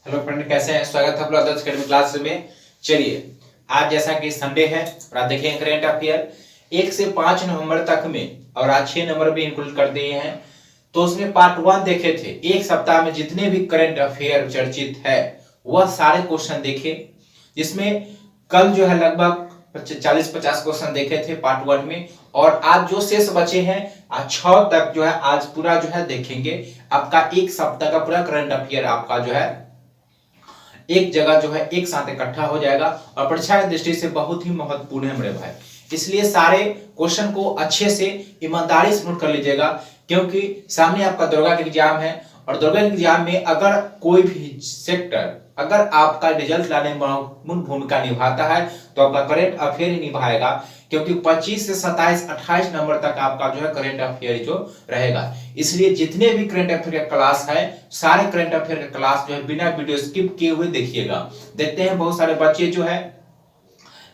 Hello friend, कैसे हैं? स्वागत है आप लोग आदर्श अकेडमी क्लास में। चलिए, आज जैसा कि संडे है और आप देखेंगे करेंट अफेयर 1 से 5 नवंबर तक में, और आज 6 नंबर भी इंक्लूड कर दिए हैं। तो उसमें पार्ट 1 देखे थे। एक सप्ताह में जितने भी करंट अफेयर चर्चित है वह सारे क्वेश्चन देखे, जिसमें कल जो है लगभग 40-50 क्वेश्चन देखे थे पार्ट 1 में, और आज जो शेष बचे हैं आज 6 तक जो है आज पूरा जो है देखेंगे। आपका एक सप्ताह का पूरा करंट अफेयर आपका जो है एक जगह जो है एक साथ इकट्ठा हो जाएगा, और परीक्षा की दृष्टि से बहुत ही महत्वपूर्ण है मेरे भाई। इसलिए सारे क्वेश्चन को अच्छे से ईमानदारी से नोट कर लीजिएगा, क्योंकि सामने आपका दरोगा का एग्जाम है, और दरोगा के एग्जाम में अगर कोई भी सेक्टर अगर आपका रिजल्ट लाने में महत्वपूर्ण भूमिका निभाता है तो आपका करंट अफेयर ही निभाएगा, क्योंकि 25 से 27-28 नंबर तक आपका जो है करंट अफेयर जो रहेगा। इसलिए जितने भी करंट अफेयर का क्लास है सारे करंट अफेयर का क्लास जो है बिना वीडियो स्किप किए हुए देखिएगा। देखते हैं बहुत सारे बच्चे जो है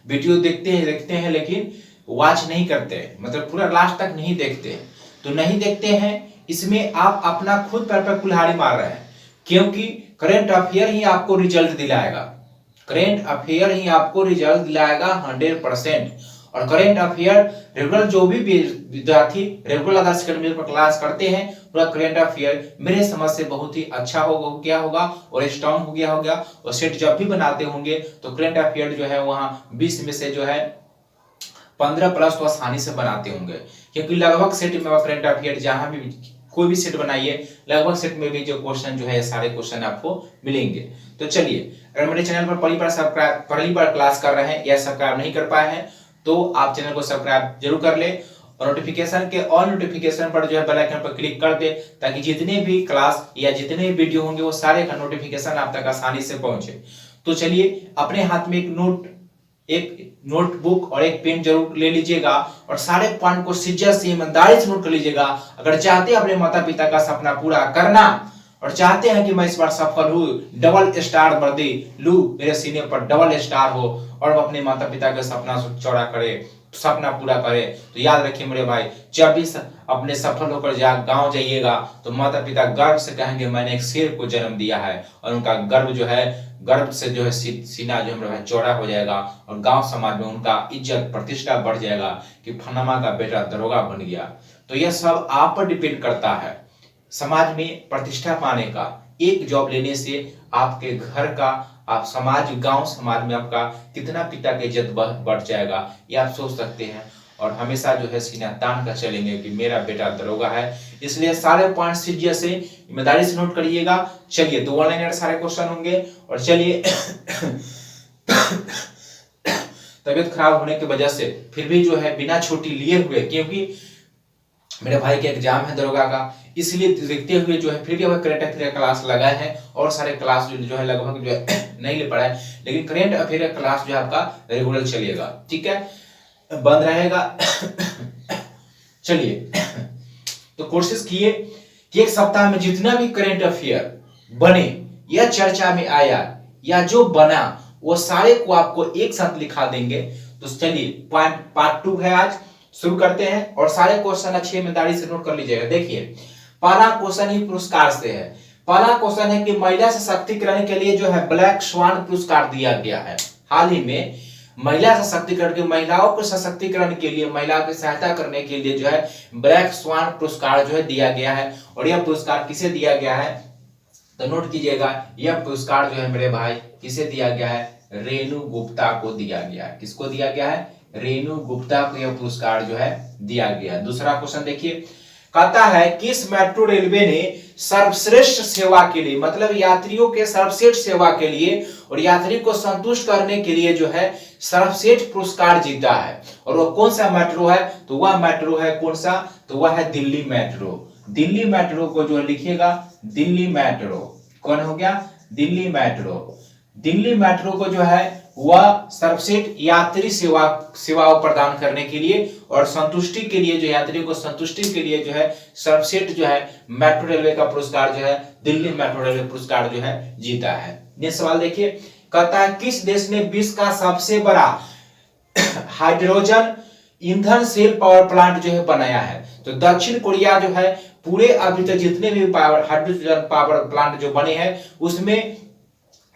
वीडियो देखते हैं लेकिन वॉच नहीं करते, मतलब पूरा लास्ट तक नहीं देखते। तो नहीं देखते हैं, इसमें आप अपना खुद पैर पर कुल्हाड़ी मार रहे हैं, क्योंकि करंट अफेयर ही आपको रिजल्ट दिलाएगा। करंट अफेयर ही आपको रिजल्ट दिलाएगा 100%। और करंट अफेयर रेगुलर जो भी विद्यार्थी रेगुलर आदर्श अकेडमी पर क्लास करते हैं, पूरा करंट अफेयर मेरे समझ से बहुत ही अच्छा हो गया होगा और स्ट्रॉन्ग हो गया होगा। और सेट जब भी बनाते होंगे तो करंट अफेयर जो है वहां 20 में से जो है 15 प्लस तो आसानी से बनाते होंगे, क्योंकि लगभग सेट में करंट अफेयर जहां भी कोई भी सेट बनाइए लगभग सेट में भी जो क्वेश्चन जो है सारे क्वेश्चन आपको मिलेंगे। तो चलिए, अगर मेरे चैनल पर पहली बार क्लास कर रहे हैं या सब्सक्राइब नहीं कर पाए हैं तो आप चैनल को सब्सक्राइब जरूर कर ले, और नोटिफिकेशन के ऑल नोटिफिकेशन पर जो है बेल आइकन पर क्लिक कर दे, ताकि जितने भी क्लास या जितने भी वीडियो होंगे वो सारे का नोटिफिकेशन आप तक आसानी से पहुंचे। तो चलिए, अपने हाथ में एक नोटबुक और एक पेन जरूर ले लीजिएगा, और सारे पॉइंट को शिद्दत से ईमानदारी से नोट कर लीजिएगा। अगर चाहते हैं अपने माता पिता का सपना पूरा करना और चाहते हैं कि मैं इस बार सफल हूं, डबल स्टार वर्दी लू मेरे सीने पर डबल स्टार हो, और अपने माता पिता का सपना चौड़ा करे, सपना पूरा करे, तो याद रखिए मेरे भाई, जब भी अपने सफल होकर गांव जाइएगा तो माता पिता गर्व से कहेंगे मैंने एक शेर को जन्म दिया है, और उनका गर्व से जो है सीना जो मेरे भाई चौड़ा हो जाएगा, और गांव समाज में उनका इज्जत प्रतिष्ठा बढ़ जाएगा कि फलाना का बेटा दरोगा बन गया। तो यह सब आप पर डिपेंड करता है। समाज में प्रतिष्ठा पाने का, एक जॉब लेने से आपके घर का, आप गांव समाज में आपका कितना पिता की इज्जत बढ़ जाएगा, ये आप सोच सकते हैं। और हमेशा जो है सीना तान कर चलेंगे कि मेरा बेटा दरोगा है। इसलिए सारे पॉइंट सीधे से ईमानदारी से नोट करिएगा। चलिए, 2 ऑनलाइन सारे क्वेश्चन होंगे, और चलिए तबीयत खराब होने की वजह से फिर भी जो है बिना छुट्टी लिए हुए, क्योंकि मेरे भाई के एग्जाम है दरोगा का, इसलिए देखते हुए जो है फिर भी करंट अफेयर क्लास लगा है, और सारे क्लास जो है लगभग जो है नहीं ले पड़ा है, लेकिन करंट अफेयर क्लास जो है आपका रेगुलर चलिएगा, ठीक है, बंद रहेगा। चलिए, तो कोशिश किए कि एक सप्ताह में जितना भी करंट अफेयर बने या चर्चा में आया या जो बना वो सारे को आपको एक साथ लिखा देंगे। तो चलिए, पार्ट 2 है, आज शुरू करते हैं, और सारे क्वेश्चन अच्छी ईमानदारी से नोट कर लीजिएगा। देखिए, पहला क्वेश्चन ही पुरस्कार से है। पहला क्वेश्चन है कि महिला सशक्तिकरण के लिए जो है ब्लैक स्वान पुरस्कार दिया गया है। हाल ही में महिला सशक्तिकरण के महिलाओं के सशक्तिकरण के लिए, महिलाओं की सहायता करने के लिए जो है ब्लैक स्वान पुरस्कार जो है दिया गया है। और यह पुरस्कार किसे दिया गया है तो नोट कीजिएगा, यह पुरस्कार जो है मेरे भाई किसे दिया गया है, रेणु गुप्ता को दिया गया है। किसको दिया गया है, रेणु गुप्ता को यह पुरस्कार जो है दिया गया। दूसरा क्वेश्चन देखिए, कहता है किस मेट्रो रेलवे ने सर्वश्रेष्ठ सेवा के लिए, मतलब यात्रियों के सर्वश्रेष्ठ सेवा के लिए और यात्री को संतुष्ट करने के लिए जो है सर्वश्रेष्ठ पुरस्कार जीता है, और वो कौन सा मेट्रो है, तो वह मेट्रो है कौन सा, तो वह है दिल्ली मेट्रो। दिल्ली मेट्रो को जो लिखिएगा, दिल्ली मेट्रो कौन हो गया, दिल्ली मेट्रो। दिल्ली मेट्रो को जो है वह सर्वश्रेष्ठ यात्री सेवाओं प्रदान करने के लिए और संतुष्टि के लिए, जो यात्रियों को संतुष्टि के लिए जो है सर्वश्रेष्ठ जो है मेट्रो रेलवे का पुरस्कार जो है दिल्ली मेट्रो रेलवे पुरस्कार जो है जीता है। नेक्स्ट सवाल देखिए, कहता है किस देश ने विश्व का सबसे बड़ा हाइड्रोजन ईंधन सेल पावर प्लांट जो है बनाया है, तो दक्षिण कोरिया जो है पूरे अभी तक जितने भी हाइड्रोजन पावर प्लांट जो बने हैं उसमें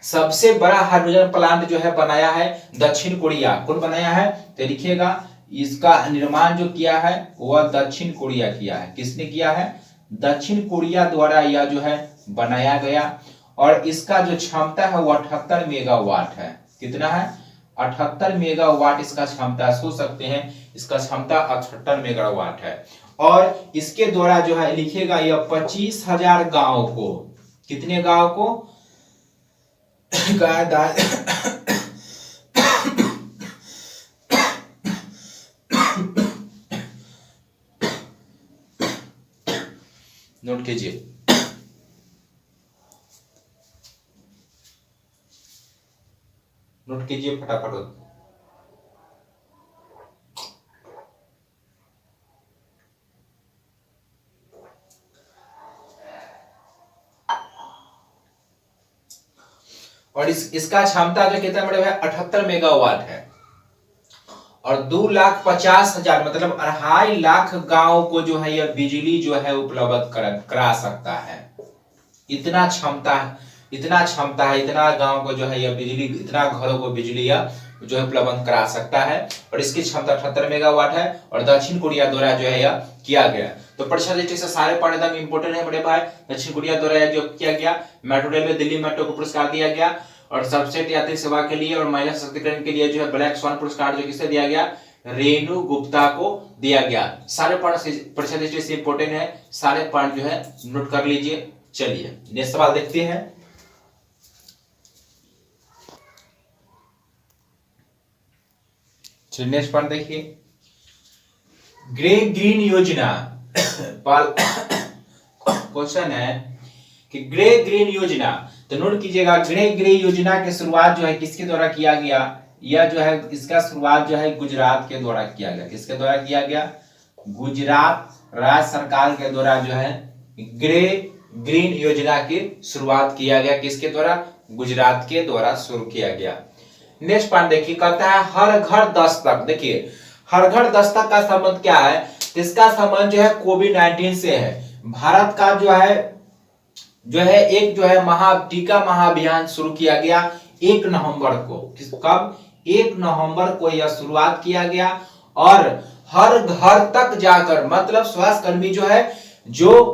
सबसे बड़ा हाइड्रोजन प्लांट जो है बनाया है दक्षिण कोरिया। कौन बनाया है तो लिखिएगा, इसका निर्माण जो किया है वह दक्षिण कोरिया किया है। किसने किया है? दक्षिण कोरिया द्वारा यह जो है बनाया गया। और इसका जो क्षमता है वो 78 मेगावाट है। कितना है? 78 मेगावाट इसका क्षमता। सोच सकते हैं इसका क्षमता 78 मेगावाट है। और इसके द्वारा जो है लिखिएगा यह 25,000 गांव को, कितने गांव को? गाय दाल नोट कीजिए। नोट कीजिए फटाफट। और इसका क्षमता जो कितना बड़े भाई 78 मेगावाट है। और 2,50,000 मतलब 2.5 लाख गांव को जो है यह बिजली जो है उपलब्ध करा सकता है। इतना क्षमता है, इतना क्षमता है, इतना गांव को जो है यह बिजली, इतना घरों को बिजली यह जो है उपलब्ध करा सकता है। और इसकी क्षमता 78 मेगावाट है और दक्षिण कोरिया द्वारा जो है यह किया गया। तो परीक्षा दृष्टि से सारे पॉइंट एकदम इंपोर्टेंट है बड़े भाई। दक्षिण कोरिया द्वारा जो किया गया, मेट्रो रेलवे दिल्ली मेट्रो को पुरस्कार दिया गया। और सबसेट यात्री सेवा के लिए और महिला सशक्तिकरण के लिए जो है ब्लैक स्वान पुरस्कार जो किसे दिया गया? रेणु गुप्ता को दिया गया। सारे पॉइंट परीक्षा दृष्टि से इंपोर्टेंट है, सारे पॉइंट जो है नोट कर लीजिए। चलिए नेक्स्ट सवाल देखते हैं। चलिए नेक्स्ट पॉइंट देखिए, ग्रे ग्रीन योजना। क्वेश्चन है कि ग्रे ग्रीन योजना, तो नोट कीजिएगा ग्रे ग्रीन योजना की शुरुआत जो है किसके द्वारा किया गया? यह जो है इसका शुरुआत जो है गुजरात के द्वारा किया गया। किसके द्वारा किया गया? गुजरात राज्य सरकार के द्वारा जो है ग्रे ग्रीन योजना की शुरुआत किया गया। किसके द्वारा? गुजरात के द्वारा शुरू किया गया। नेक्स्ट पॉइंट देखिए, कहता है हर घर दस्तक। देखिए हर घर दस्तक का संबंध क्या है? इसका संबंध जो है कोविड-19 से है। भारत का जो है एक जो है टीका महाअभियान शुरू किया गया 1 नवंबर को। कब? 1 नवंबर को यह शुरुआत किया गया। और हर घर तक जाकर, मतलब स्वास्थ्य कर्मी जो है जो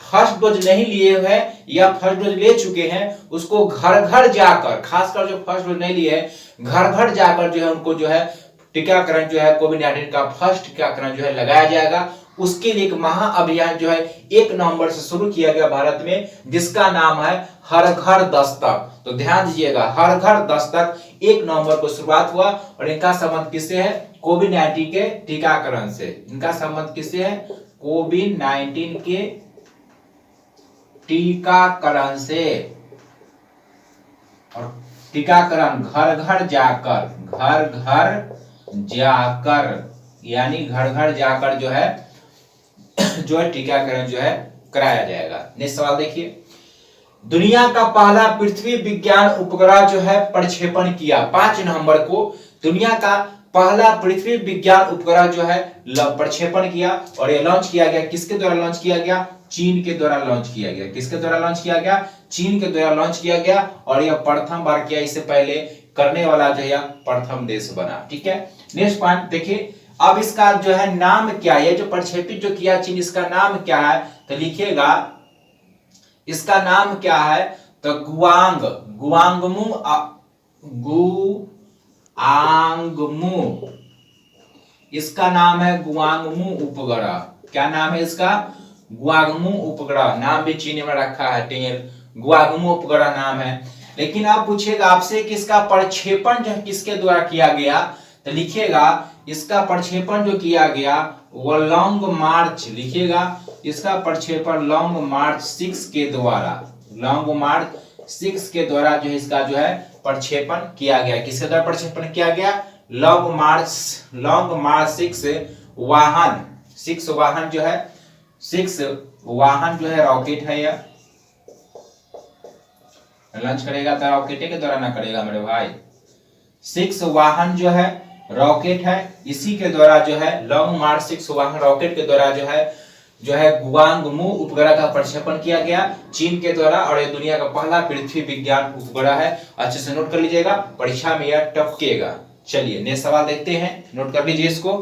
फर्स्ट डोज नहीं लिए हुए या फर्स्ट डोज ले चुके हैं उसको घर घर जाकर, खासकर जो फर्स्ट डोज नहीं लिए घर घर जाकर जो है उनको जो है टीकाकरण जो है कोविड-19 का फर्स्ट टीकाकरण जो है लगाया जाएगा। उसके लिए एक महाअभियान जो है 1 नवंबर से शुरू किया गया भारत में, जिसका नाम है हर घर दस्तक। तो ध्यान दीजिएगा, हर घर दस्तक 1 नवंबर को शुरुआत हुआ। और इनका संबंध किससे है? कोविड-19 के टीकाकरण से। इनका संबंध किससे है? कोविड-19 के टीकाकरण से। और टीकाकरण घर घर जाकर यानी घर घर जाकर जो है टीकाकरण जो है कराया जाएगा। नेक्स्ट सवाल देखिए, दुनिया का पहला पृथ्वी विज्ञान उपग्रह जो है प्रक्षेपण किया 5 नवंबर को। दुनिया का पहला पृथ्वी विज्ञान उपग्रह जो है प्रक्षेपण किया। और यह लॉन्च किया गया, किसके द्वारा लॉन्च किया गया? चीन के द्वारा लॉन्च किया गया। किसके द्वारा लॉन्च किया गया? चीन के द्वारा लॉन्च किया गया। और यह प्रथम बार किया, इससे पहले करने वाला जो है प्रथम देश बना। ठीक है, नेक्स्ट पॉइंट देखिए, अब इसका जो है नाम क्या है? जो प्रक्षेपित जो किया चीन, इसका नाम क्या है? तो लिखिएगा इसका नाम क्या है? तो गुआंगमू, इसका नाम है गुआंगमू उपग्रह। क्या नाम है इसका? गुआंगमू उपग्रह। नाम भी चीनी में रखा है, गुआंगमू उपग्रह नाम है। लेकिन आप पूछेगा आपसे कि इसका प्रक्षेपण जो किसके द्वारा किया गया? तो लिखिएगा इसका प्रक्षेपण जो किया गया वो लॉन्ग मार्च, लिखिएगा इसका प्रक्षेपण लॉन्ग मार्च 6 के द्वारा, लॉन्ग मार्च 6 के द्वारा जो है इसका जो है प्रक्षेपण किया गया। किसके द्वारा प्रक्षेपण किया गया? लॉन्ग मार्च 6 वाहन, 6 वाहन जो है, 6 वाहन जो है रॉकेट है, यह लॉन्च करेगा तो रॉकेट के द्वारा ना करेगा मेरे भाई। 6 वाहन जो है रॉकेट है, इसी के द्वारा जो है लॉन्ग मार्च 6 वाहन रॉकेट के द्वारा जो है जो है गुआंगमू उपग्रह का प्रक्षेपण किया गया चीन के द्वारा, और ये दुनिया का पहला पृथ्वी विज्ञान उपग्रह है। अच्छे से नोट कर लीजिएगा, परीक्षा में यह टपकेगा। चलिए नेक्स्ट सवाल देखते हैं, नोट कर लीजिए इसको।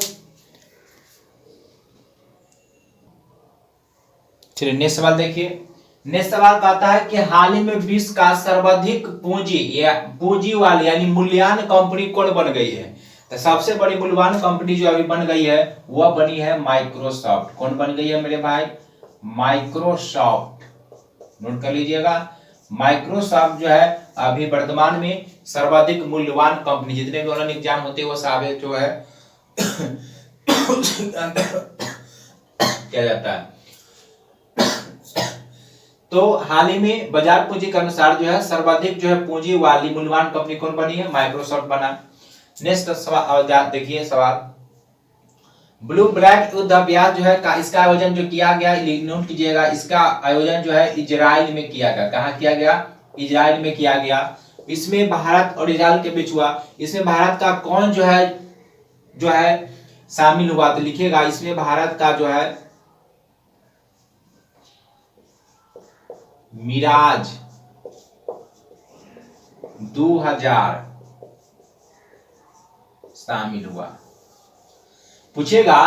चलिए नेक्स्ट सवाल देखिए। नेक्स्ट सवाल कहता है कि हाल ही में विश्व का सर्वाधिक पूंजी वाली यानी मूल्यवान कंपनी कौन बन गई है? तो सबसे बड़ी मूल्यवान कंपनी जो अभी बन गई है वह बनी है माइक्रोसॉफ्ट। कौन बन गई है मेरे भाई? माइक्रोसॉफ्ट। नोट कर लीजिएगा, माइक्रोसॉफ्ट जो है अभी वर्तमान में सर्वाधिक मूल्यवान कंपनी, जितने भी ऑनलाइन एग्जाम होते हैं वो सारे जो है किया जाता है। तो हाल ही में बाजार पूंजी के अनुसार जो है सर्वाधिक जो है पूंजी वाली मूल्यवान कंपनी कौन बनी है? माइक्रोसॉफ्ट बना। नेक्स्ट सवाल देखिए सवाल, ब्लूमबर्ग युद्ध अभ्यास जो है इसका आयोजन जो किया गया, नोट कीजिएगा, इसका आयोजन जो है इजराइल में किया गया। कहाँ किया गया? इजराइल में किया गया। इसमें भारत और इजराइल के बीच हुआ। इसमें भारत का कौन जो है शामिल हुआ? तो लिखिएगा, इसमें भारत का जो है मिराज 2000 शामिल हुआ। पूछेगा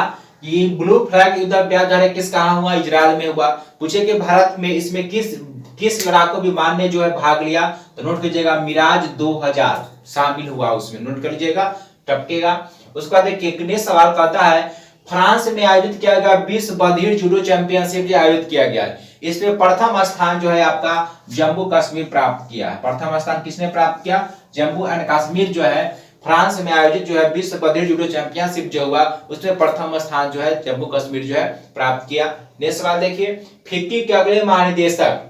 कि ब्लू फ्लैग युद्ध अभ्यास जो है किस कहां हुआ? इजराइल में हुआ। पूछे कि भारत में इसमें किस लड़ाकू विमान ने जो है भाग लिया? तो नोट कीजिएगा, मिराज 2000 शामिल हुआ उसमें। नोट कर लीजिएगा, टपकेगा। उसके बाद देखिए सवाल कहता है फ्रांस में आयोजित किया गया विश्व बधिर जूडो चैंपियनशिप आयोजित किया गया। इसमें प्रथम स्थान जो है आपका जम्मू कश्मीर प्राप्त किया है। प्रथम स्थान किसने प्राप्त किया? जम्मू एंड कश्मीर जो है फ्रांस में आयोजित जो है विश्व बधिर जूडो चैंपियनशिप जो हुआ उसमें प्रथम स्थान जो है जम्मू कश्मीर जो है प्राप्त किया। नेक्स्ट सवाल देखिए, फिक्की के अगले महानिदेशक,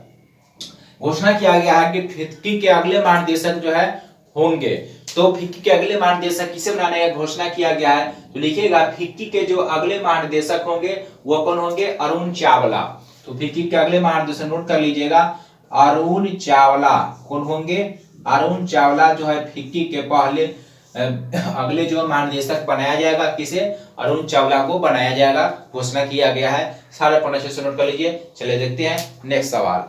घोषणा किया गया है कि फिक्की के अगले महानिदेशक जो है होंगे। तो फिक्की के अगले महानिदेशक किसे बनाने का घोषणा किया गया है? तो लिखिएगा, फिक्की के जो अगले महानिदेशक होंगे वो कौन होंगे? अरुण चावला। तो फिक्की के अगले महानिदेशक नोट कर लीजिएगा, अरुण चावला। कौन होंगे? अरुण चावला जो है फिक्की के पहले अगले जो महानिदेशक बनाया जाएगा। किसे? अरुण चावला को बनाया जाएगा, घोषणा किया गया है। सारे पढ़ने से नोट कर लीजिए। चलिए देखते हैं नेक्स्ट सवाल।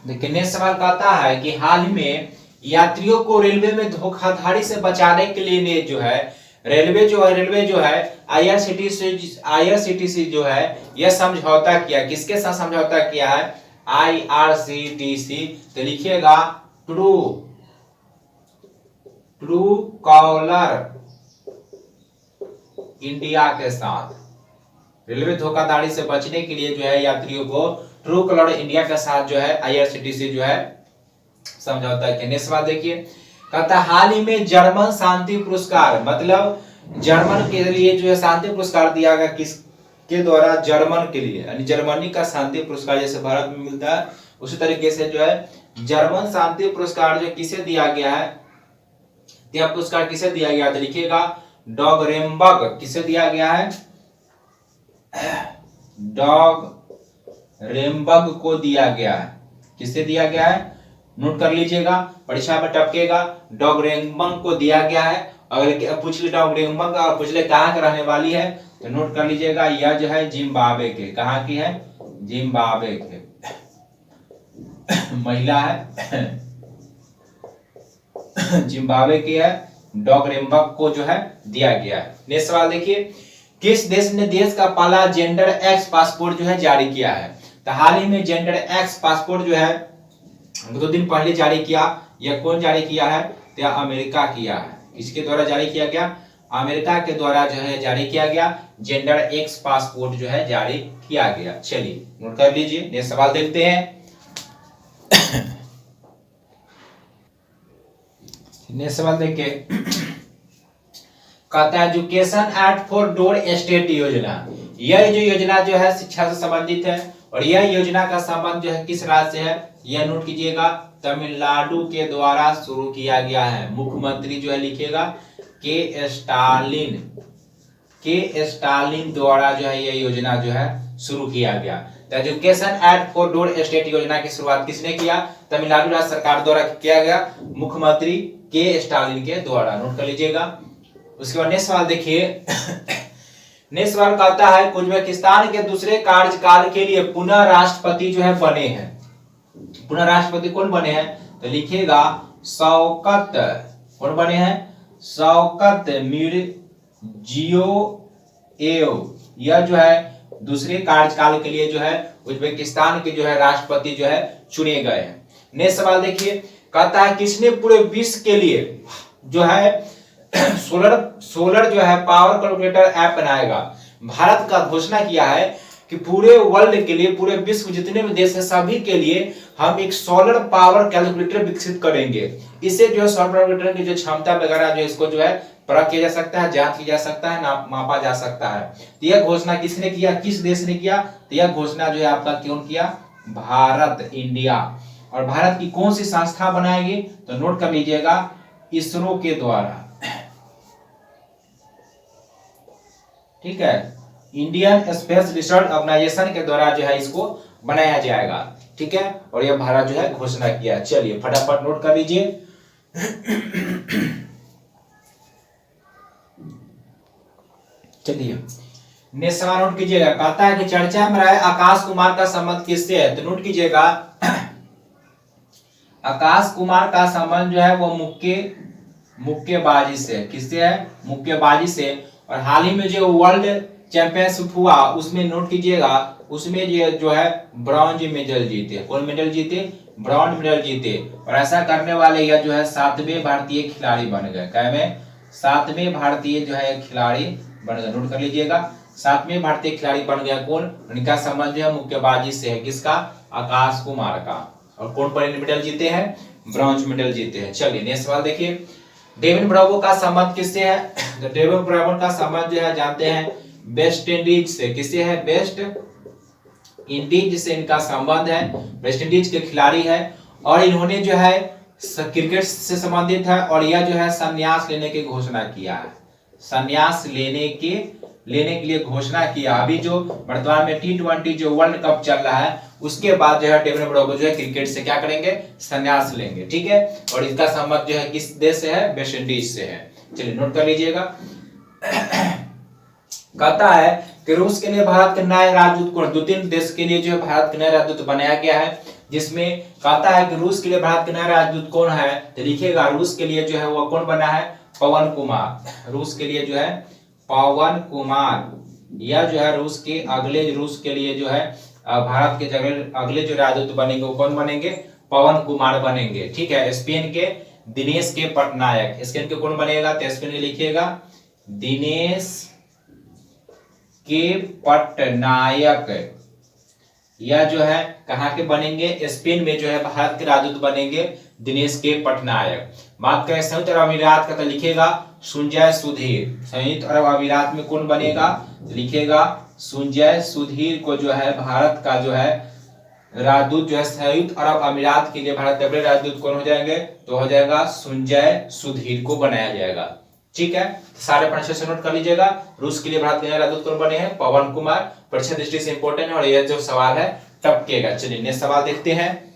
देखिए नेक्स्ट सवाल कहता है कि हाल ही में यात्रियों को रेलवे में धोखाधड़ी से बचाने के लिए जो है रेलवे जो है आईआरसीटीसी जो है यह समझौता किया। किसके साथ समझौता किया है? आईआरसीटीसी। तो लिखिएगा, ट्रू कॉलर इंडिया के साथ। रेलवे धोखाधड़ी से बचने के लिए जो है यात्रियों को ट्रू कॉलर इंडिया के साथ जो है आईआरसीटीसी जो है समझौता किया। नेक्स्ट सवाल देखिए, कहता हाल ही में जर्मन शांति पुरस्कार, मतलब जर्मन के लिए जो है शांति पुरस्कार दिया गया। किसके द्वारा? जर्मन के लिए, यानी जर्मनी का शांति पुरस्कार जैसे भारत में मिलता है उसी तरीके से जो है जर्मन शांति पुरस्कार जो किसे दिया गया है? यह पुरस्कार किसे दिया गया? तो लिखिएगा, डॉग रेमबर्ग। किसे दिया गया है? डॉग रेमबर्ग को दिया गया है। किसे दिया गया है? नोट कर लीजिएगा, परीक्षा में टपकेगा। डॉग रेमबर्ग को दिया गया है। अगर पूछ ले डॉग रेमबर्ग और पूछ ले कहाँ के रहने वाली है तो नोट कर लीजिएगा, यह जो है जिम्बाब्वे के। कहाँ की है? जिम्बाब्वे के महिला है, जिम्बाब्वे की है। डॉग रेमबर्ग को जो है दिया गया है। नेक्स्ट सवाल देखिए, किस देश ने देश का पहला जेंडर एक्स पासपोर्ट जो है जारी किया है? तो हाल ही में जेंडर एक्स पासपोर्ट जो है 2 दिन पहले जारी किया। यह कौन जारी किया है? तो अमेरिका किया है। किसके द्वारा जारी किया गया? अमेरिका के द्वारा जो है जारी किया गया। जेंडर एक्स पासपोर्ट जो है जारी किया गया। चलिए नोट कर लीजिए। नेक्स्ट सवाल देखते हैं। नेक्स्ट सवाल देखिए, कहता है education at for door state योजना। यह जो योजना जो है शिक्षा से संबंधित है और यह योजना का संबंध जो है किस राज्य से है? यह नोट कीजिएगा, तमिलनाडु के द्वारा शुरू किया गया है। मुख्यमंत्री जो है लिखिएगा के स्टालिन द्वारा जो है यह योजना जो है शुरू किया गया। तो education at for door state योजना की शुरुआत किसने किया? तमिलनाडु राज्य सरकार द्वारा किया गया, मुख्यमंत्री के स्टालिन के द्वारा। नोट कर लीजिएगा। उसके बाद नेक्स्ट सवाल देखिए। नेक्स्ट सवाल कहता है उज्बेकिस्तान के दूसरे कार्यकाल के लिए पुनः राष्ट्रपति जो है बने हैं। पुनः राष्ट्रपति कौन बने हैं? तो लिखिएगा शौकत, कौन बने हैं? शौकत मिरजियोयेव। यह जो है दूसरे कार्यकाल के लिए जो है उज्बेकिस्तान के जो है राष्ट्रपति जो है चुने गए हैं। नेक्स्ट सवाल देखिए, कहता है किसने पूरे विश्व के लिए जो है सोलर जो है पावर कैलकुलेटर ऐप बनाएगा? भारत का घोषणा किया है कि पूरे वर्ल्ड के लिए, पूरे विश्व जितने भी देश है सभी के लिए हम एक सोलर पावर कैलकुलेटर विकसित करेंगे। इससे जो है सोलर कैलकुलेटर की जो क्षमता वगैरह जो इसको जो है परख किया जा सकता है, जांच की जा सकता है, मापा जा सकता है। तो यह घोषणा किसने किया, किस देश ने किया? तो यह घोषणा जो है आपका कौन किया? भारत, इंडिया। और भारत की कौन सी संस्था बनाएगी? तो नोट कर लीजिएगा, इसरो के द्वारा। ठीक है, इंडियन स्पेस रिसर्च ऑर्गेनाइजेशन के द्वारा जो है इसको बनाया जाएगा। ठीक है, और यह भारत जो है घोषणा किया। चलिए फटाफट नोट कर लीजिए। चलिए नेक्स्ट सवाल नोट कीजिएगा। कहता है कि चर्चा में रहे आकाश कुमार का संबंध किससे है? तो नोट कीजिएगा, आकाश कुमार का संबंध जो है वो मुक्केबाजी से। किससे है? मुक्केबाजी से। और हाल ही में जो वर्ल्ड चैंपियनशिप हुआ उसमें नोट कीजिएगा, उसमें ये जो है ब्रॉन्ज मेडल जीते। कौन मेडल जीते? ब्रॉन्ज मेडल जीते। और ऐसा करने वाले यह जो है 7वें भारतीय खिलाड़ी बन गए। क्या में? 7वें भारतीय जो है खिलाड़ी बन गए। नोट कर लीजिएगा, 7वें भारतीय खिलाड़ी बन गया। कौन? उनका संबंध जो है मुक्केबाजी से है। किसका? आकाश कुमार का। और कौन पर मेडल जीते हैं? ब्रॉन्ज मेडल जीते हैं। चलिए नेक्स्ट सवाल देखिए, डेविड ब्रावो का संबंध किससे है? तो डेविड ब्रावो का संबंध जो है जानते हैं वेस्ट इंडीज से। किससे है? वेस्ट इंडीज से इनका संबंध है। वेस्ट इंडीज के खिलाड़ी है और इन्होंने जो है क्रिकेट से संबंधित है और यह जो है संन्यास लेने की घोषणा किया है। संन्यास लेने के लिए घोषणा किया। अभी जो वर्तमान में T20 जो वर्ल्ड कप चल रहा है उसके बाद जो है डेविड ब्रावो जो है क्रिकेट से क्या करेंगे? संन्यास लेंगे। ठीक है, और इसका संबंध जो है किस देश से है? वेस्ट इंडीज से है। चलिए नोट कर लीजिएगा। कहता है कि रूस के लिए भारत के नए राजदूत कौन? 2-3 देश के लिए जो है भारत के नए राजदूत बनाया गया है, जिसमें कहता है कि रूस के लिए भारत के नए राजदूत कौन है? तो लिखिएगा, रूस के लिए जो है वो कौन बना है? पवन कुमार। रूस के लिए जो है पवन कुमार। यह जो है रूस के लिए जो है भारत के जगह अगले जो राजदूत बनेंगे वो कौन बनेंगे? पवन कुमार बनेंगे। ठीक है, स्पेन के दिनेश के पटनायक। स्पेन के कौन बनेगा? तो स्पेन के लिखिएगा दिनेश के पटनायक। यह जो है कहाँ के बनेंगे? स्पेन में जो है भारत के राजदूत बनेंगे दिनेश के पटनायक। बात करें संयुक्त अरब अमीरात का तो लिखेगा संजय सुधीर। संयुक्त अरब अमीरात में कौन बनेगा? लिखेगा संजय सुधीर को जो है भारत का जो है राजदूत जो है संयुक्त अरब अमीरात के लिए भारत के अगले राजदूत कौन हो जाएंगे? तो हो जाएगा संजय सुधीर को बनाया जाएगा। ठीक है, सारे परीक्षा से नोट कर लीजिएगा। रूस के लिए भारत के नए राजदूत कौन बने हैं? पवन कुमार। परीक्षा दृष्टि से इंपॉर्टेंट है और यह जो सवाल है टपकेगा। चलिए नेक्स्ट सवाल देखते हैं।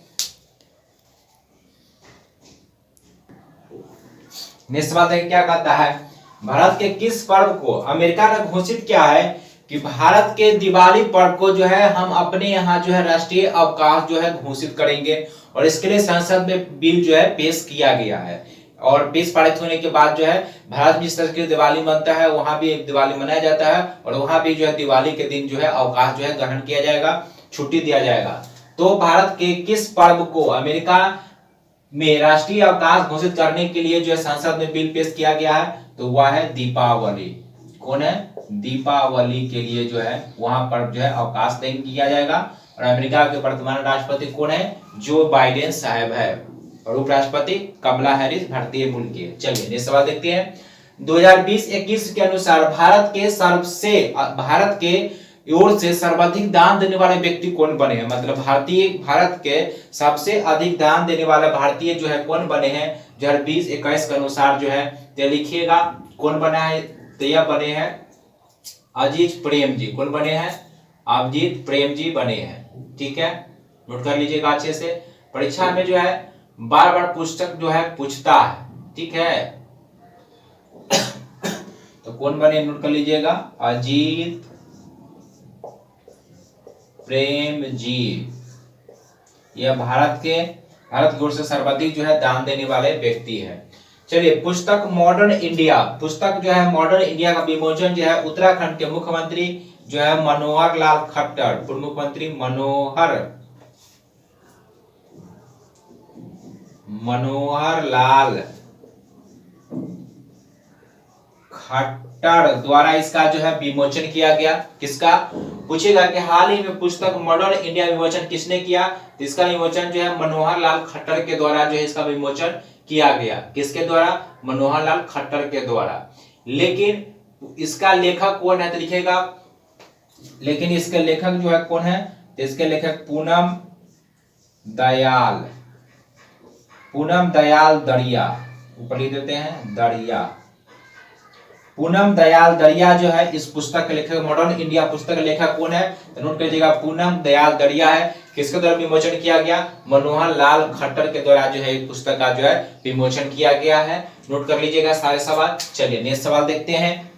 नेक्स्ट सवाल देखिए क्या कहता है, भारत के किस पर्व को अमेरिका ने घोषित किया है कि भारत के दिवाली पर्व को जो है हम अपने यहाँ जो है राष्ट्रीय अवकाश जो है घोषित करेंगे। और इसके लिए संसद में बिल जो है पेश किया गया है और पेश पारित होने के बाद जो है भारत में जिस तरह की दिवाली मनता है वहां भी एक दिवाली मनाया जाता है और वहां भी जो है दिवाली के दिन जो है अवकाश जो है ग्रहण किया जाएगा, छुट्टी दिया जाएगा। तो भारत के किस पर्व को अमेरिका में राष्ट्रीय अवकाश घोषित करने के लिए जो है संसद में बिल पेश किया गया है? तो वह है दीपावली। कौन है? दीपावली के लिए जो है वहां पर जो है अवकाश तय किया जाएगा। और अमेरिका के वर्तमान राष्ट्रपति कौन है? जो बाइडेन साहब है। और उपराष्ट्रपति कमला हैरिस भारतीय मूल की है। चलिए नेक्स्ट सवाल देखते हैं। 2020-21 के अनुसार भारत के ओर से सर्वाधिक दान देने वाले व्यक्ति कौन बने हैं? मतलब भारत के सबसे अधिक दान देने वाला भारतीय जो है कौन बने हैं 2020-21 के अनुसार जो है? तो लिखिएगा कौन बना है? तो यह बने हैं अजीत प्रेम जी। कौन बने हैं? अजीत प्रेम जी बने हैं। ठीक है, नोट कर लीजिएगा अच्छे से। परीक्षा में जो है बार बार पुस्तक जो है पूछता है। ठीक है, तो कौन बने, नोट कर लीजिएगा, अजीत प्रेमजी। यह भारत की ओर से सर्वाधिक जो है दान देने वाले व्यक्ति है। चलिए, पुस्तक मॉडर्न इंडिया, पुस्तक जो है मॉडर्न इंडिया का विमोचन जो है उत्तराखंड के मुख्यमंत्री जो है मनोहर लाल खट्टर, पूर्व मुख्यमंत्री मनोहर लाल खट्टर द्वारा इसका जो है विमोचन किया गया। किसका पूछेगा कि हाल ही में पुस्तक मॉडर्न इंडिया विमोचन किसने किया, तो इसका विमोचन जो है मनोहर लाल खट्टर के द्वारा जो है इसका विमोचन किया गया। किसके द्वारा, मनोहर लाल खट्टर के द्वारा। लेकिन इसका लेखक कौन है, तो लिखेगा, लेकिन इसके लेखक जो है कौन है, तो इसके लेखक पूनम दयाल दरिया, ऊपर लिख देते हैं दरिया। पूनम दयाल दरिया जो है इस पुस्तक के लेखक, मॉडर्न इंडिया पुस्तक के लेखक कौन है, तो नोट कीजिएगा, पूनम दयाल दरिया है। किसके द्वारा विमोचन किया गया, मनोहर लाल खट्टर के द्वारा जो है पुस्तक का जो है विमोचन किया गया है। नोट कर लीजिएगा सारे सवाल। चलिए नेक्स्ट सवाल देखते हैं।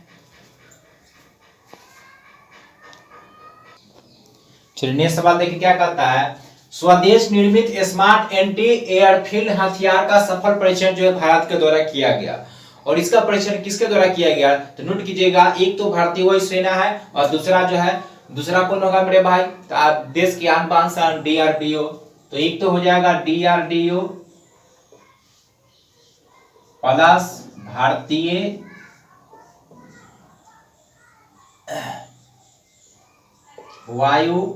चलिए नेक्स्ट सवाल देखिए क्या कहता है, स्वदेश निर्मित स्मार्ट एंटी एयरफील्ड हथियार का सफल परीक्षण जो है भारत के द्वारा किया गया। और इसका परीक्षण किसके द्वारा किया गया, तो नोट कीजिएगा, एक तो भारतीय वायुसेना है और दूसरा जो है, दूसरा कौन होगा मेरे भाई, तो आप देश की आन बान शान डीआरडीओ। तो एक तो हो जाएगा डीआरडीओ प्लस भारतीय वायु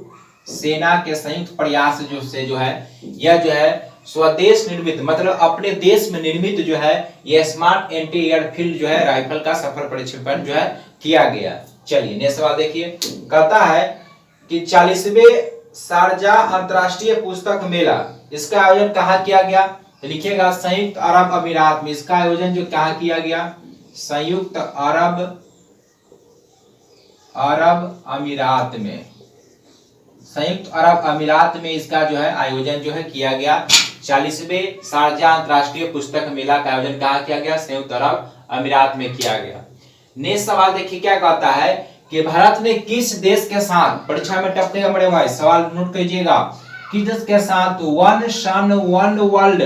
सेना के संयुक्त प्रयास जो है यह जो है स्वदेश निर्मित, मतलब अपने देश में निर्मित जो है यह स्मार्ट एंटी एयरफील्ड जो है राइफल का सफल परीक्षण जो है किया गया। चलिए नेक्स्ट सवाल देखिए, कहता है कि 40वें शारजाह अंतरराष्ट्रीय पुस्तक मेला, इसका आयोजन कहाँ किया गया, तो लिखिएगा संयुक्त अरब अमीरात में। इसका आयोजन जो कहाँ किया गया, संयुक्त अरब अमीरात में, संयुक्त अरब अमीरात में इसका जो है आयोजन जो है किया गया। 40वें शारजाह अंतरराष्ट्रीय पुस्तक मेला का आयोजन कहाँ किया गया, संयुक्त अरब अमीरात में किया गया। नेक्स्ट सवाल देखिए क्या कहता है कि भारत ने किस देश के साथ, परीक्षा में टपकेगा बड़े भाई, सवाल नोट कीजिएगा, किस देश के साथ one sun one world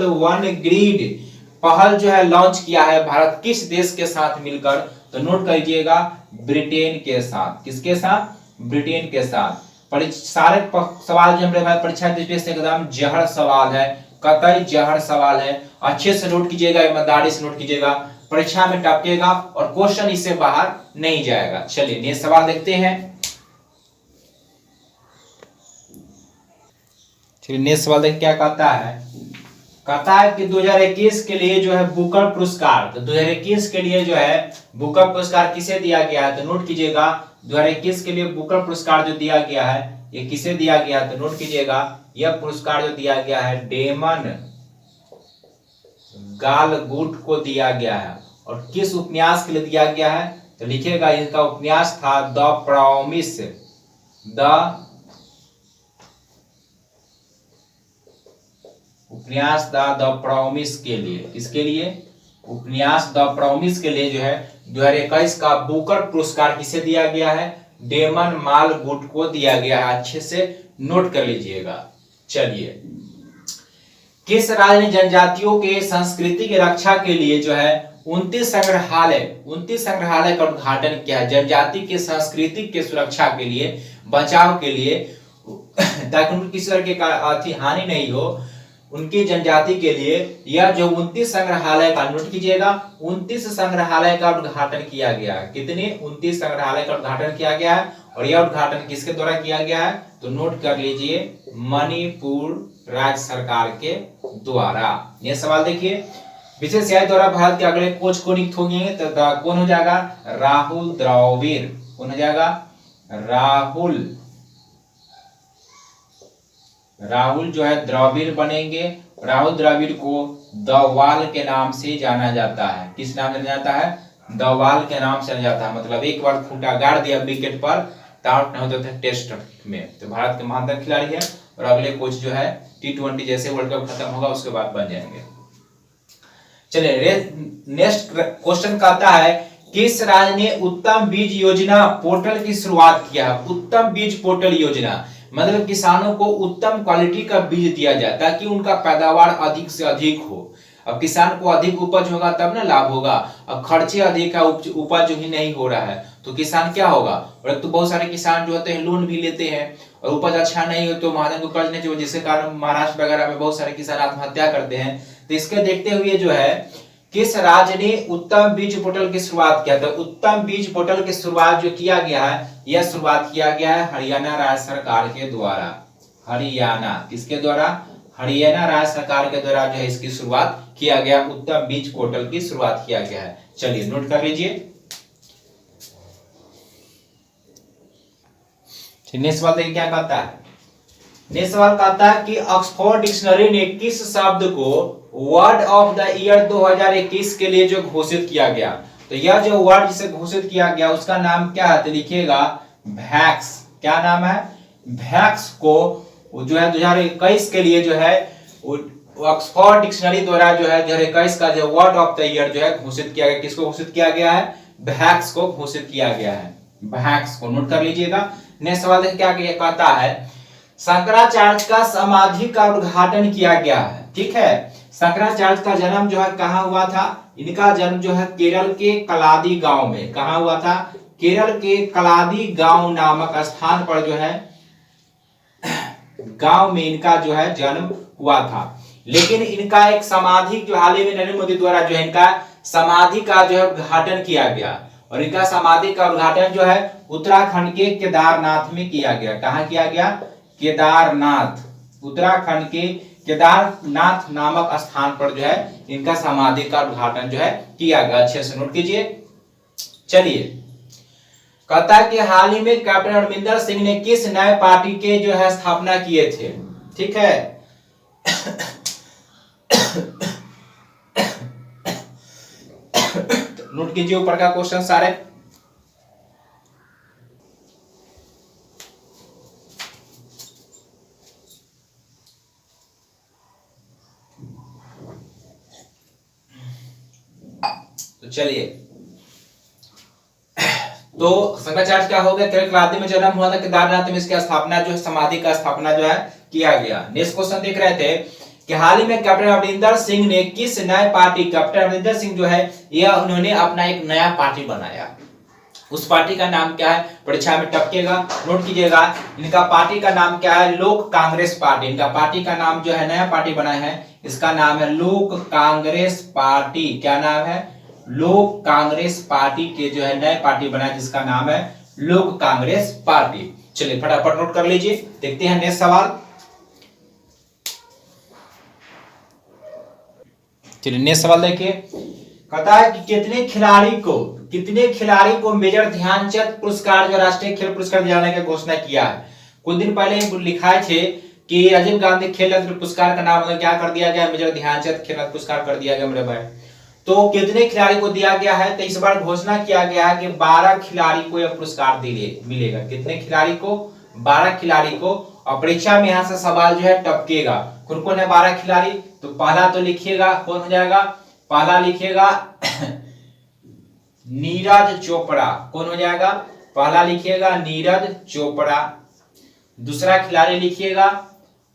one grid पहल जो है लॉन्च किया है, भारत किस देश के साथ मिलकर, तो नोट कीजिएगा ब्रिटेन के साथ। किसके साथ, ब्रिटेन के साथ। सारे सवाल जो हमारे भाई परीक्षा दृष्टि से एकदम जहर सवाल है, कतई जहर सवाल है, अच्छे से नोट कीजिएगा, ईमानदारी से नोट कीजिएगा, परीक्षा में टपकेगा और क्वेश्चन इससे बाहर नहीं जाएगा। चलिए नेक्स्ट सवाल देखते हैं। चलिए नेक्स्ट सवाल देखिए क्या कहता है, कहता है कि 2021 के लिए जो है बुकर पुरस्कार, तो 2021 के लिए जो है बुकर पुरस्कार किसे दिया गया है, तो नोट कीजिएगा 2021 के लिए बुकर पुरस्कार जो दिया गया है ये किसे दिया गया, तो नोट कीजिएगा यह पुरस्कार जो दिया गया है डेमन गालगुट को दिया गया है। और किस उपन्यास के लिए दिया गया है, तो लिखिएगा इनका उपन्यास था द प्रॉमिस, उपन्यास द प्रॉमिस के लिए। इसके लिए उपन्यास द प्रॉमिस के लिए जो है 2021 का बुकर पुरस्कार किसे दिया गया है, डेमन मालगुट को दिया गया है। अच्छे से नोट कर लीजिएगा। चलिए, किस राज्य ने जनजातियों के संस्कृति की रक्षा के लिए जो है 29 संग्रहालय का उद्घाटन किया है, जनजाति के संस्कृति के सुरक्षा के लिए, बचाव के लिए, ताकि उनको किसी तरह की हानि नहीं हो, उनकी जनजाति के लिए यह जो 29 संग्रहालय का, नोट कीजिएगा 29 संग्रहालय का उद्घाटन किया गया है। कितने, 29 संग्रहालय का उद्घाटन किया गया है। और यह उद्घाटन किसके द्वारा किया गया है, तो नोट कर लीजिए मणिपुर राज्य सरकार के द्वारा। यह सवाल देखिए, बीसीसीआई द्वारा भारत के अगले कोच को नियुक्त होंगे, तो कौन हो जाएगा, राहुल द्रविड़। कौन हो जाएगा, राहुल जो है द्रविड़ बनेंगे। राहुल द्रविड़ को द वाल के नाम से जाना जाता है। किस नाम से जाना जाता है, द वाल के नाम से जाना जाता है। मतलब एक बार खूंटा गाड़ दिया विकेट पर तो आउट नहीं होता था टेस्ट में। तो भारत के महानतम खिलाड़ी है और अगले कोच जो है T20 जैसे वर्ल्ड कप खत्म होगा उसके बाद बन जाएंगे। चलिए नेक्स्ट क्वेश्चन कहता है किस राज्य ने उत्तम बीज योजना पोर्टल की शुरुआत किया है? उत्तम बीज पोर्टल योजना मतलब किसानों को उत्तम क्वालिटी का बीज दिया जाए ताकि उनका पैदावार अधिक से अधिक हो। अब किसान को अधिक उपज होगा तब ना लाभ होगा। अब खर्चे अधिक है, उपज ही नहीं हो रहा है तो किसान क्या होगा। और तो बहुत सारे किसान जो होते हैं लोन भी लेते हैं और उपज अच्छा नहीं हो तो महाजन को कर्ज नहीं चाहिए, जिसके कारण महाराष्ट्र वगैरह में बहुत सारे किसान आत्महत्या करते हैं। तो इसके देखते हुए जो है किस राज्य ने उत्तम बीज पोर्टल की शुरुआत किया? तो उत्तम बीज पोर्टल की शुरुआत जो किया गया है, यह शुरुआत किया गया है हरियाणा राज्य सरकार के द्वारा। हरियाणा किसके द्वारा? हरियाणा राज्य सरकार के द्वारा जो है इसकी शुरुआत किया गया, उत्तम बीज पोर्टल की शुरुआत किया गया है। चलिए नोट कर लीजिए। नेक्स्ट सवाल देखिए क्या कहता है। नेक्स्ट सवाल कहता है कि ऑक्सफोर्ड डिक्शनरी ने किस शब्द को वर्ड ऑफ द ईयर 2021 के लिए जो घोषित किया गया? तो यह जो वर्ड जिसे घोषित किया गया उसका नाम क्या है? तो लिखिएगा वैक्स। क्या नाम है? वैक्स को जो है 2021 के लिए जो है ऑक्सफोर्ड डिक्शनरी द्वारा जो है 2021 का जो वर्ड ऑफ द ईयर जो है घोषित किया गया। किसको घोषित किया गया है? वैक्स को घोषित किया गया है। वैक्स को नोट कर लीजिएगा। नेक्स्ट सवाल देखिए क्या कहता है। शंकराचार्य का समाधि का उद्घाटन किया गया है। ठीक है, शंकराचार्य का जन्म जो है कहाँ हुआ था? इनका जन्म जो है केरल के कलादी गांव में। कहाँ हुआ था? केरल के कलादी गांव नामक स्थान पर जो है गांव में इनका जो है जन्म हुआ था। लेकिन इनका एक समाधि जो हाल ही में नरेंद्र मोदी द्वारा जो है इनका समाधि का जो है उद्घाटन किया गया और इनका समाधि का उद्घाटन जो है उत्तराखंड के केदारनाथ में किया गया। कहाँ किया गया? केदारनाथ। उत्तराखंड के केदारनाथ नामक स्थान पर जो है इनका समाधि का उद्घाटन जो है किया गया। अच्छे से नोट कीजिए। चलिए कहता है कि हाल ही में कैप्टन अमरिंदर सिंह ने किस नए पार्टी के जो है स्थापना किए थे? ठीक है नोट कीजिए ऊपर का क्वेश्चन सारे। तो चलिए तो शंकराचार्य क्या हो गया? केरल कलादी में जन्म हुआ था, केदारनाथ में इसकी स्थापना जो है समाधि का स्थापना जो है किया गया। नेक्स्ट क्वेश्चन देख रहे थे कि हाल ही में कैप्टन अमरिंदर सिंह ने किस नए पार्टी, कैप्टन अमरिंदर सिंह जो है यह उन्होंने अपना एक नया पार्टी बनाया। उस पार्टी का नाम क्या है? परीक्षा में टपकेगा, नोट कीजिएगा। इनका पार्टी का नाम क्या है? लोक कांग्रेस पार्टी। इनका पार्टी का नाम जो है नया पार्टी बनाया है, इसका नाम है लोक कांग्रेस पार्टी। क्या नाम है? लोक कांग्रेस पार्टी के जो है नए पार्टी बनाया जिसका नाम है लोक कांग्रेस पार्टी। चलिए फटाफट नोट कर लीजिए। देखते हैं नेक्स्ट सवाल। चलिए नेक्स्ट सवाल देखिए। कहता है कि कितने खिलाड़ी को मेजर ध्यानचंद पुरस्कार जो राष्ट्रीय खेल पुरस्कार दिए जाने की घोषणा किया है? कुछ दिन पहले लिखा थे कि राजीव गांधी खेल रत्न पुरस्कार का नाम क्या कर दिया गया? मेजर ध्यानचंद खेल रत्न पुरस्कार कर दिया गया मेरे भाई। तो कितने खिलाड़ी को दिया गया है? तो इस बार घोषणा किया गया है कि 12 खिलाड़ी को यह पुरस्कार मिलेगा। कितने खिलाड़ी को? 12 खिलाड़ी को। और परीक्षा में यहां से सवाल जो है टपकेगा। कौन कौन है 12 खिलाड़ी? तो पहला तो लिखिएगा, कौन हो जाएगा? पहला लिखिएगा नीरज चोपड़ा। कौन हो जाएगा? पहला लिखिएगा नीरज चोपड़ा। दूसरा खिलाड़ी लिखिएगा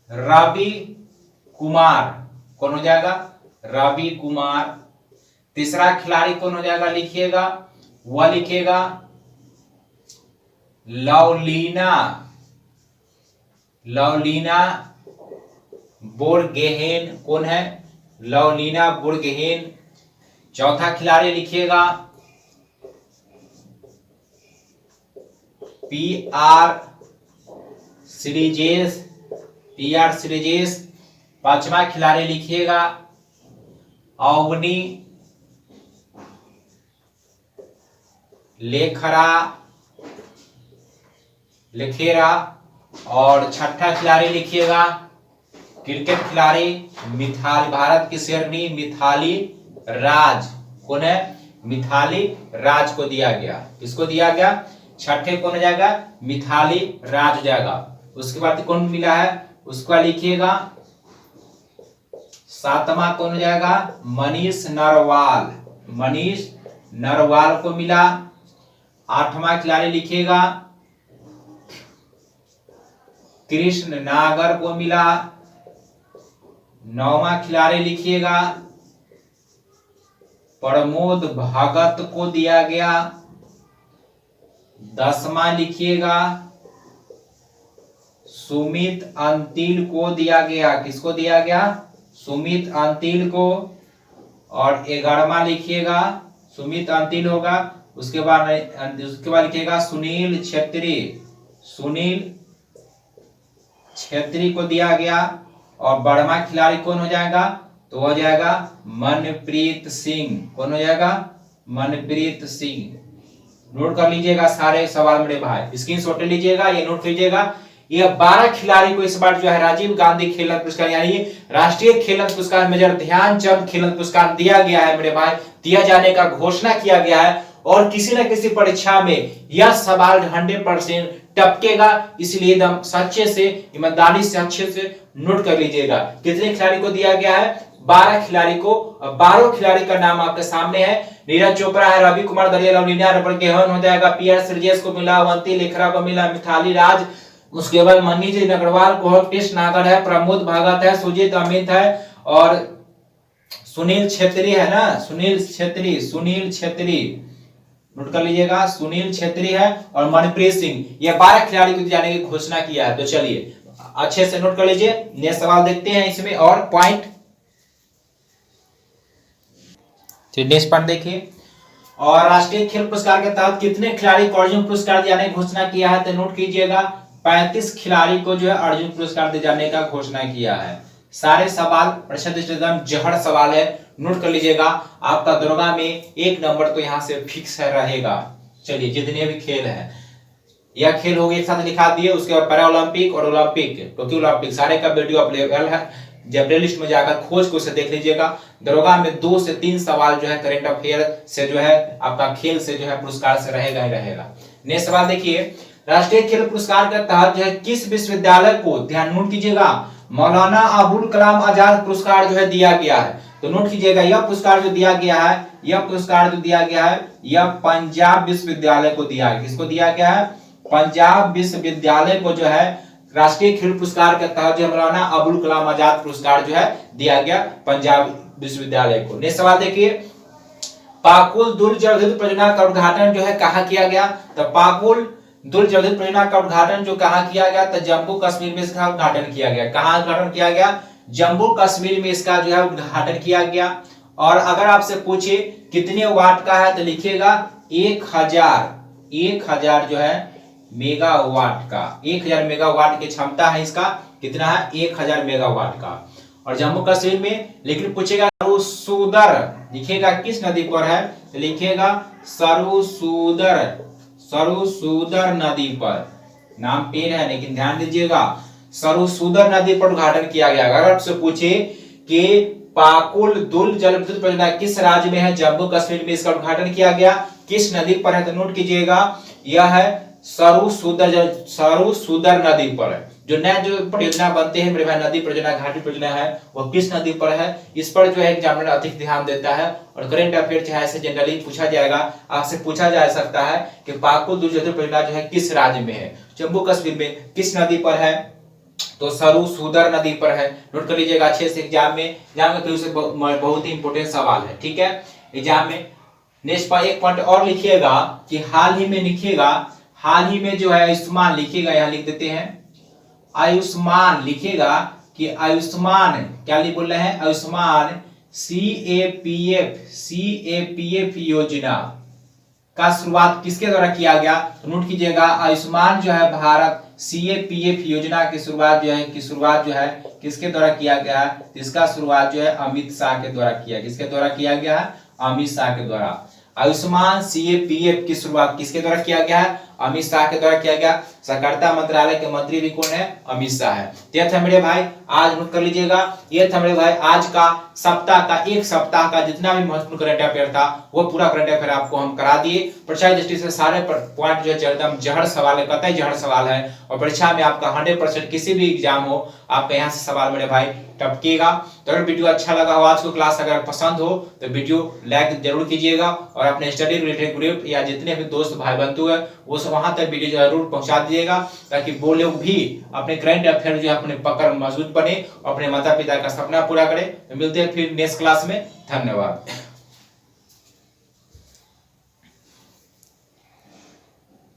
रवि कुमार। कौन हो जाएगा? रवि कुमार। तीसरा खिलाड़ी कौन हो जाएगा? लिखिएगा, वह लिखिएगा लवलीना बोरगोहेन। कौन है? लवलीना बोरगोहेन। चौथा खिलाड़ी लिखिएगा पीआर श्रीजेश। पांचवा खिलाड़ी लिखिएगा अवनी लेखेरा। और छठा खिलाड़ी लिखिएगा क्रिकेट खिलाड़ी भारत की शेरनी मिथाली राज। कौन है? मिथाली राज को दिया गया। किसको दिया गया? छठे कौन हो जाएगा? मिथाली राज हो जाएगा। उसके बाद कौन मिला है? उसका लिखिएगा सातवां कौन हो जाएगा? मनीष नरवाल, मनीष नरवाल को मिला। आठवां खिलाड़ी लिखिएगा कृष्ण नागर को मिला। नौवां खिलाड़ी लिखिएगा प्रमोद भगत को दिया गया। 10वां लिखिएगा सुमित अंतिल को दिया गया। किसको दिया गया? सुमित अंतिल को। और 11वां लिखिएगा सुमित अंतिल होगा। उसके बाद लिखिएगा सुनील छेत्री, सुनील छेत्री को दिया गया। और 12वां खिलाड़ी कौन हो जाएगा? तो हो जाएगा मनप्रीत सिंह। कौन हो जाएगा? मनप्रीत सिंह। नोट कर लीजिएगा सारे सवाल मेरे भाई, स्क्रीनशॉट ले लीजिएगा, ये नोट कीजिएगा। ये 12 खिलाड़ी को इस बार जो है राजीव गांधी खेल रत्न पुरस्कार यानी राष्ट्रीय खेल रत्न पुरस्कार मेजर ध्यानचंद खेल रत्न पुरस्कार दिया गया है मेरे भाई, दिया जाने का घोषणा किया गया है। और किसी न किसी परीक्षा में यह सवाल 100% टपकेगा, इसलिए एकदम सच्चे से ईमानदारी से अच्छे से नोट कर लीजिएगा। कितने खिलाड़ी को दिया गया है? 12 खिलाड़ी को। 12 खिलाड़ी का नाम आपके सामने है। नीरज चोपड़ा है, रवि कुमार दरिया, लवलीना रबर गेहन हो जाएगा, पीआर श्रीजेश को मिला, अवंती लेखरा को मिला, मिथाली राज, उसके बाद मनीष अग्रवाल को, कृष्ण नागर है, प्रमोद भगत है, सुजीत अमित है और सुनील छेत्री है ना, सुनील छेत्री, सुनील छेत्री नोट कर लीजिएगा, सुनील छेत्री है और मनप्रीत सिंह। ये 12 खिलाड़ी को जाने की घोषणा किया है। तो चलिए अच्छे से नोट कर लीजिए। नेक्स्ट सवाल देखते हैं इसमें और पॉइंट। नेक्स्ट पॉइंट देखिए, और राष्ट्रीय खेल पुरस्कार के तहत कितने खिलाड़ी को अर्जुन पुरस्कार दिए जाने की घोषणा किया है? तो नोट कीजिएगा 35 खिलाड़ी को जो है अर्जुन पुरस्कार दिए जाने का घोषणा किया है। सारे सवाल एकदम जहर सवाल है, नोट कर लीजिएगा। आपका दरोगा में 1 नंबर तो यहाँ से फिक्स है रहेगा। चलिए जितने भी खेल है, यह खेल हो गए एक साथ लिखा दिए। उसके बाद पैरा ओलंपिक और ओलंपिक, टोक्यो ओलंपिक, सारे का वीडियो अवेलेबल है, जब प्लेलिस्ट में जाकर खोज को उसे देख लीजिएगा। दरोगा में 2 से 3 सवाल जो है करंट अफेयर से जो है आपका खेल से जो है पुरस्कार से रहेगा ही रहेगा। नेक्स्ट सवाल देखिए, राष्ट्रीय खेल पुरस्कार के तहत जो है किस विश्वविद्यालय को, ध्यान नोट कीजिएगा, मौलाना अबुल कलाम आजाद पुरस्कार जो है दिया गया है। तो नोट कीजिएगा यह पुरस्कार जो दिया गया है, यह पुरस्कार जो दिया गया है यह पंजाब विश्वविद्यालय को दिया है। किसको दिया गया है? पंजाब विश्वविद्यालय को जो है राष्ट्रीय खेल पुरस्कार के तहत जो मौलाना अबुल कलाम आजाद पुरस्कार जो है दिया गया पंजाब विश्वविद्यालय को। नेक्स्ट सवाल देखिए, पाकुल दुल जल विद्युत परियोजना का उद्घाटन जो है कहाँ किया गया? तो पाकुल दुल जल विद्युत परियोजना का उद्घाटन जो कहाँ किया गया? तो जम्मू कश्मीर में इसका उद्घाटन किया गया। कहाँ उद्घाटन किया गया? जम्मू कश्मीर में इसका जो है उद्घाटन किया गया। और अगर आपसे पूछे कितने वाट का है तो लिखिएगा 1000 जो है मेगावाट का, 1000 मेगावाट की क्षमता है इसका। कितना है? 1000 मेगावाट का। और जम्मू कश्मीर में लेकिन पूछेगा सरसूदर, लिखिएगा किस नदी पर है? तो लिखिएगा सरसूदर नदी पर। नाम पेड़ है लेकिन ध्यान दीजिएगा सरसूदर नदी पर उद्घाटन किया गया। अगर आपसे पूछे कि पाकुल दुल जल विद्युत परियोजना किस राज्य में है? जम्मू कश्मीर में इसका उद्घाटन किया गया। किस नदी पर है? तो नोट कीजिएगा यह है सरसूदर नदी पर। जो नया जो परियोजना बनते हैं मेरे भाई, नदी परियोजना, घाटी परियोजना है, वो किस नदी पर है? इस पर जो है एग्जामिनर अधिक ध्यान देता है। और करंट अफेयर चाहे ऐसे जनरली पूछा जाएगा, आपसे पूछा जा सकता है कि पाकुल दुल जल परियोजना जो है किस राज्य में है? जम्मू कश्मीर में। किस नदी पर है? तो सरसूदर नदी पर है। नोट कर लीजिएगा अच्छे से, एग्जाम में बहुत ही इंपोर्टेंट सवाल है, ठीक है, एग्जाम में। नेक्स्ट पर एक पॉइंट और लिखिएगा कि हाल ही में लिखिएगा, हाल ही में जो है आयुष्मान लिखिएगा, यहां लिख देते हैं आयुष्मान, लिखिएगा कि आयुष्मान क्या बोल रहे हैं? आयुष्मान CAPF योजना का शुरुआत किसके द्वारा किया गया? तो नोट कीजिएगा आयुष्मान जो है भारत CAPF योजना की शुरुआत जो है किसके द्वारा किया गया है? इसका शुरुआत जो है अमित शाह के द्वारा किया। किसके द्वारा किया गया है? अमित शाह के द्वारा। आयुष्मान CAPF की शुरुआत किसके द्वारा किया गया है? अमित शाह के द्वारा किया गया। सहकारिता मंत्रालय के मंत्री भी कौन है? अमित शाह है। ये था मेरे भाई, आज नोट कर लीजिएगा। ये था मेरे भाई आज का सप्ताह का, एक सप्ताह का जितना भी महत्वपूर्ण करंट अफेयर था वो पूरा करंट अफेयर आपको हम करा दिए। परीक्षा की दृष्टि से सारे पॉइंट जो है एकदम जहर सवाल है, कतई जहर सवाल है, और परीक्षा में आपका 100% किसी भी एग्जाम हो आपका यहाँ से सवाल मेरे भाई टपकेगा। तो अगर वीडियो अच्छा लगा हो, आज को क्लास अगर पसंद हो तो वीडियो लाइक जरूर कीजिएगा, और अपने स्टडी रिलेटेड ग्रुप या जितने भी दोस्त भाई बंधु है वो सब वहां तक वीडियो जरूर पहुंचा दीजिएगा, ताकि वो लोग भी अपने करंट अफेयर जो है अपने पकड़ मजबूत बने, अपने माता पिता का सपना पूरा करें। तो मिलते हैं फिर नेक्स्ट क्लास में। धन्यवाद।